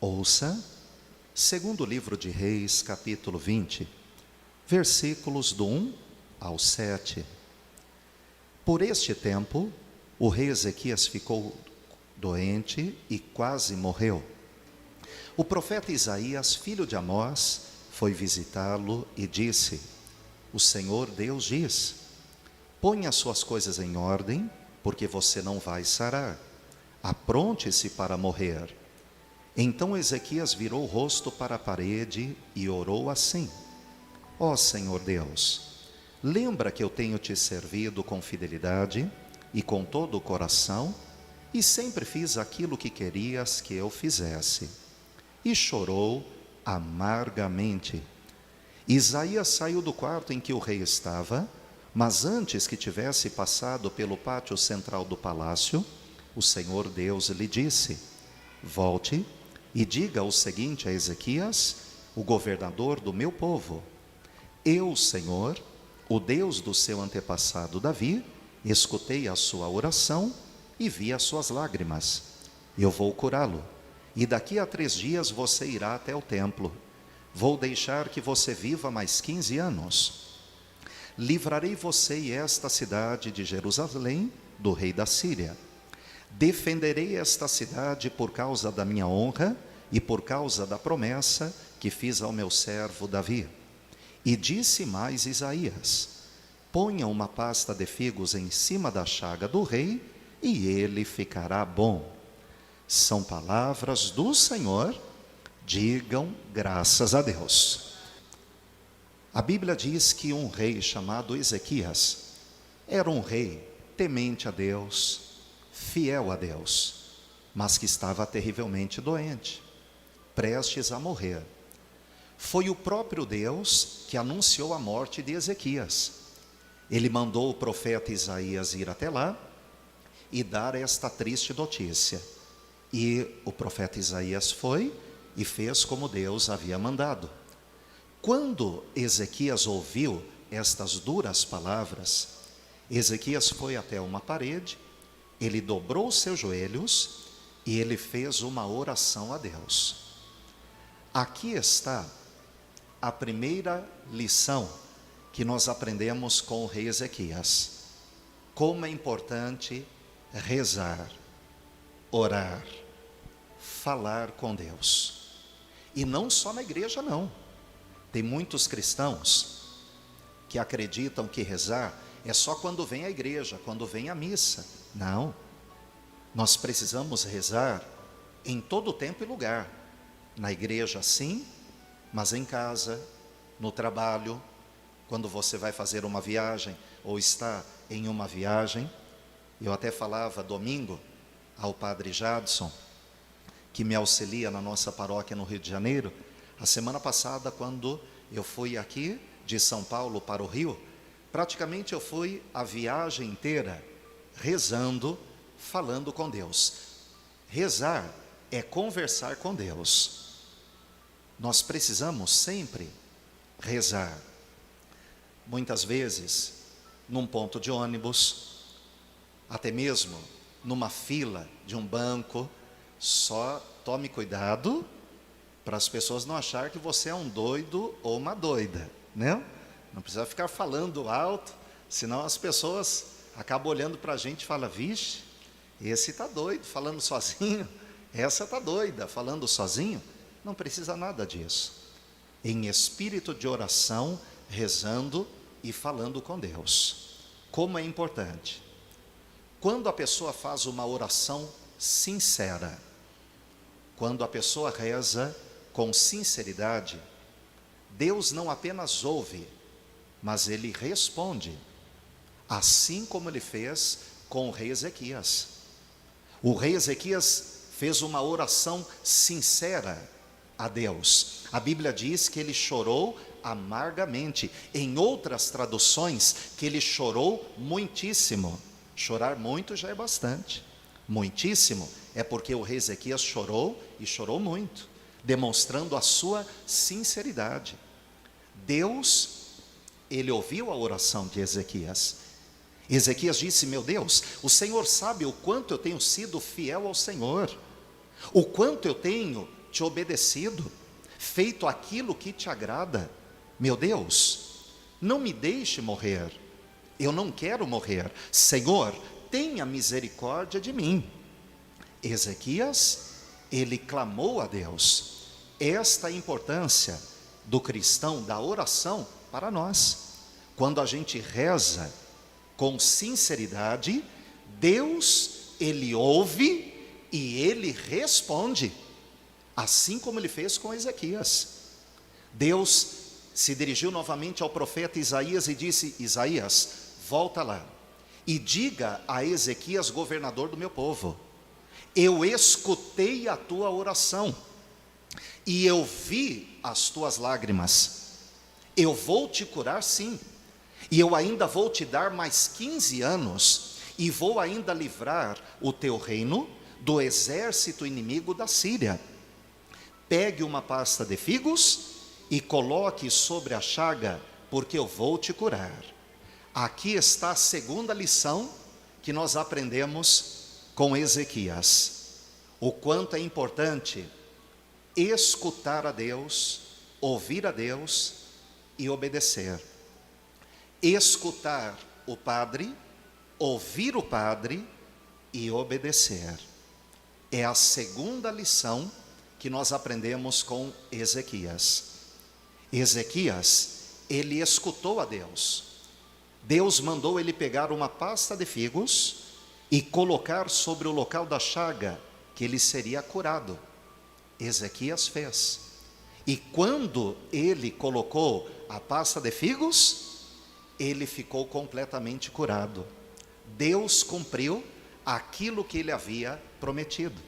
Ouça, segundo livro de Reis, capítulo 20, versículos do 1 ao 7. Por este tempo, o rei Ezequias ficou doente e quase morreu. O profeta Isaías, filho de Amós, foi visitá-lo e disse: O Senhor Deus diz: ponha as suas coisas em ordem, porque você não vai sarar. Apronte-se para morrer. Então Ezequias virou o rosto para a parede e orou assim: Ó Senhor Deus, lembra que eu tenho te servido com fidelidade e com todo o coração, e sempre fiz aquilo que querias que eu fizesse. E chorou amargamente. Isaías saiu do quarto em que o rei estava, mas antes que tivesse passado pelo pátio central do palácio, o Senhor Deus lhe disse: volte e diga o seguinte a Ezequias, o governador do meu povo: eu, Senhor, o Deus do seu antepassado Davi, escutei a sua oração e vi as suas lágrimas. Eu vou curá-lo, e daqui a 3 dias você irá até o templo. Vou deixar que você viva mais 15 anos. Livrarei você e esta cidade de Jerusalém do rei da Síria. Defenderei esta cidade por causa da minha honra e por causa da promessa que fiz ao meu servo Davi. E disse mais Isaías: ponha uma pasta de figos em cima da chaga do rei e ele ficará bom. São palavras do Senhor, digam graças a Deus. A Bíblia diz que um rei chamado Ezequias era um rei temente a Deus, fiel a Deus, mas que estava terrivelmente doente, prestes a morrer. Foi o próprio Deus que anunciou a morte de Ezequias. Ele mandou o profeta Isaías ir até lá e dar esta triste notícia. E o profeta Isaías foi e fez como Deus havia mandado. Quando Ezequias ouviu estas duras palavras, Ezequias foi até uma parede, ele dobrou os seus joelhos e ele fez uma oração a Deus. Aqui está a primeira lição que nós aprendemos com o rei Ezequias: como é importante rezar, orar, falar com Deus. E não só na igreja não. Tem muitos cristãos que acreditam que rezar é só quando vem à igreja, quando vem à missa. Não, nós precisamos rezar em todo tempo e lugar. Na igreja sim, mas em casa, no trabalho, quando você vai fazer uma viagem ou está em uma viagem. Eu até falava domingo ao padre Jadson, que me auxilia na nossa paróquia no Rio de Janeiro. A semana passada, quando eu fui aqui de São Paulo para o Rio, praticamente eu fui a viagem inteira rezando, falando com Deus. Rezar é conversar com Deus. Nós precisamos sempre rezar. Muitas vezes, num ponto de ônibus, até mesmo numa fila de um banco, só tome cuidado para as pessoas não acharem que você é um doido ou uma doida, né? Não precisa ficar falando alto, senão as pessoas acabam olhando para a gente e falam: vixe, esse está doido falando sozinho, essa está doida falando sozinho. Não precisa nada disso. Em espírito de oração, rezando e falando com Deus. Como é importante. Quando a pessoa faz uma oração sincera, quando a pessoa reza com sinceridade, Deus não apenas ouve, mas Ele responde, assim como Ele fez com o rei Ezequias. O rei Ezequias fez uma oração sincera a Deus. A Bíblia diz que ele chorou amargamente. Em outras traduções, que ele chorou muitíssimo. Chorar muito já é bastante. Muitíssimo é porque o rei Ezequias chorou e chorou muito, demonstrando a sua sinceridade. Deus, ele ouviu a oração de Ezequias. Ezequias disse: meu Deus, o Senhor sabe o quanto eu tenho sido fiel ao Senhor, o quanto eu tenho te obedecido, feito aquilo que te agrada. Meu Deus, não me deixe morrer, eu não quero morrer. Senhor, tenha misericórdia de mim. Ezequias, ele clamou a Deus. Esta é a importância do cristão, da oração para nós. Quando a gente reza com sinceridade, Deus, ele ouve e ele responde, assim como ele fez com Ezequias. Deus se dirigiu novamente ao profeta Isaías e disse: Isaías, volta lá e diga a Ezequias, governador do meu povo: eu escutei a tua oração e eu vi as tuas lágrimas. Eu vou te curar, sim, e eu ainda vou te dar mais 15 anos, e vou ainda livrar o teu reino do exército inimigo da Síria. Pegue uma pasta de figos e coloque sobre a chaga, porque eu vou te curar. Aqui está a segunda lição que nós aprendemos com Ezequias. O quanto é importante escutar a Deus, ouvir a Deus e obedecer. Escutar o padre, ouvir o padre e obedecer. É a segunda lição que nós aprendemos com Ezequias. Ezequias, ele escutou a Deus. Deus mandou ele pegar uma pasta de figos e colocar sobre o local da chaga, que ele seria curado. Ezequias fez. E quando ele colocou a pasta de figos, ele ficou completamente curado. Deus cumpriu aquilo que ele havia prometido.